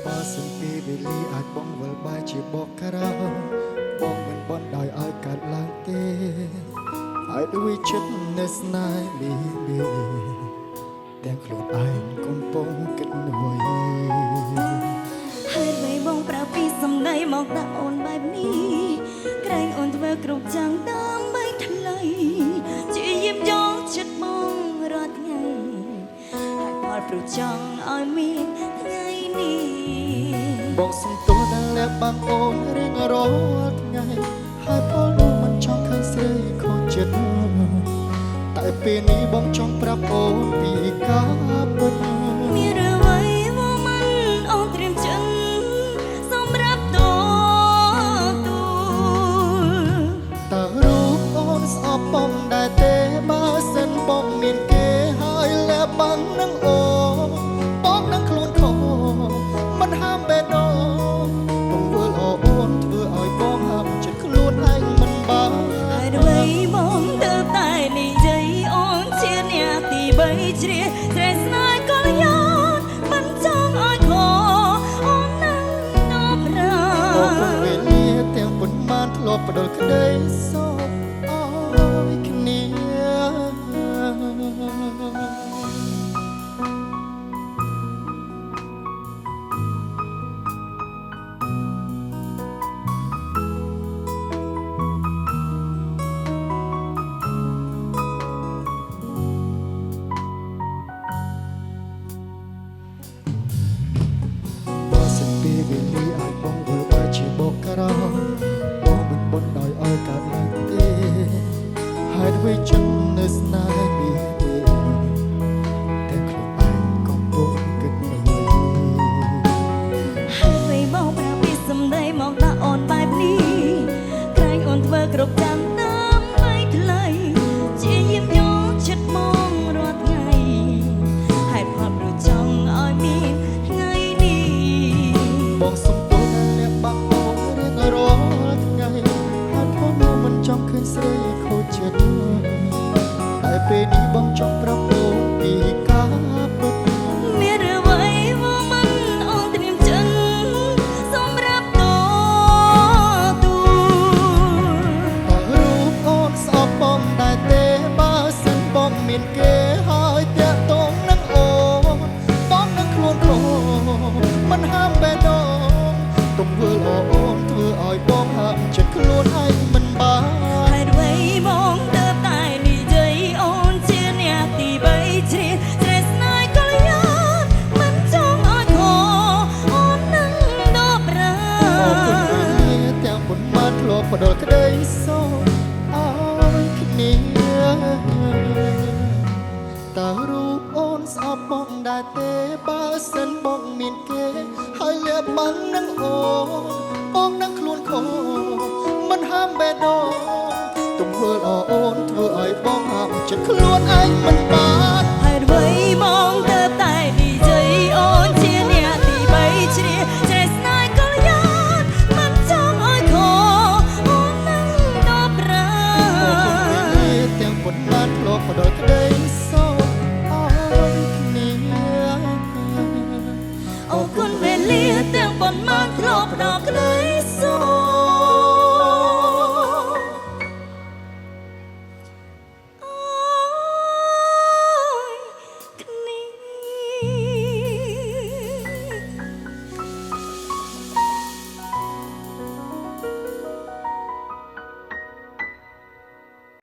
បើសិនពីវេលាអាចបងវិលបែរជាបកក្រៅបងមិនបន់ដោយឲ្យកាត់ឡើងទេឲ្យដូចចិត្តនៅស្នេហ៍មានទាំងខ្លួនឯងកំពុងគិតនួយហើយបីបងប្រើពីសំដីមកដាក់អូនបែបនេះក្រែងអូនធ្វើគ្រប់យ៉ាងដើម្បីថ្លៃជាយាមយកចិត្តបងរាល់ថ្ងៃហើយផលព្រោះចង់ឲ្យមានថ្ងៃនេះបងសុំទោសដែលលែបបងអូនរៀងរាល់ថ្ងៃហើយពលនោះមិនចង់ឃើញស្រីខូចចិត្តតែពេលនេះបងចង់ប្រាប់អូនពីការពិតមានអ្វីមកមិនអូនត្រៀមចិត្តសម្រាប់តតើរូបអូនស្អប់បងដែរទេបើសិនបងមានគេហើយលែបបងនឹងអូនបងនឹងខ្លួនខុសមិនហាមបេះដូងទង្វើអូនធ្វើឲ្យបងហាមចិត្តខ្លួនឯងមិនបានហើយអ្វីបងទៅតែនិយាយអូនជាអ្នកទី3ជ្រះស្រែស្នេហ៍ក៏យោនមិនចង់ឲ្យខអូននឹងតបរាអូនវេលាទាំងប៉ុន្មានធ្លាប់បដិលក្តីសោកអើយគ្នាបើសិនពីវេលាអាចបងវិលបែរជាបកក្រៅបងមិនបន់ដោយឲ្យកើតឡើងទេហើយដូចចិត្តនៅស្នេហ៍មានតែខ្លួនឯងកំពុងគិតនួយហើយអ្វីបងប្រើពីសំដីមកដាក់អូនបែបនេះក្រែងអូនធ្វើគ្រប់យ៉ាងដើម្បីថ្លៃជាយាមយកចិត្តមករាល់ថ្ងៃហើយផលព្រោះចង់ឲ្យមានថ្ងៃនេះបងសុំទោសដែលលាក់បាក់អូនរៀងរាល់ថ្ងៃហើយផងមិនចង់ឃើញស្រីខូចចិត្តតែពេលនេះបងចង់ប្រាប់អូនពីការពិតមានអ្វីមកមិនអូនត្រៀមចិត្តសម្រាប់តទូតើរូបអូនស្អប់បងដែរទេបើសិនបងមានគេហើយតាក់ទងនឹងអូនបងនឹងខ្លួនខុសមិនហាមបេះដូងទង្វើអូនធ្វើឲ្យបងហាមចិត្តខ្លួនឯងមិនបានហើយអ្វីបងទៅតែនិយាយអូនជាអ្នកទី3ជ្រះស្រែស្នេហ៍ក៏យោនមិនចង់ឲ្យខអូននឹងដបរាអរគុណវេលាទាំងប៉ុន្មានធ្លាប់បដិលក្តីសោកអើយគ្នាតើរូបអូនស្អប់បងដែរទេបើសិនបងមានគេហើយលាក់បាំងនឹងអូនបងនឹងខ្លួនខុសមិនហាមបេះដូងទង្វើអូនធ្វើឲ្យបងហាមចិត្តខ្លួនឯងមិនបាន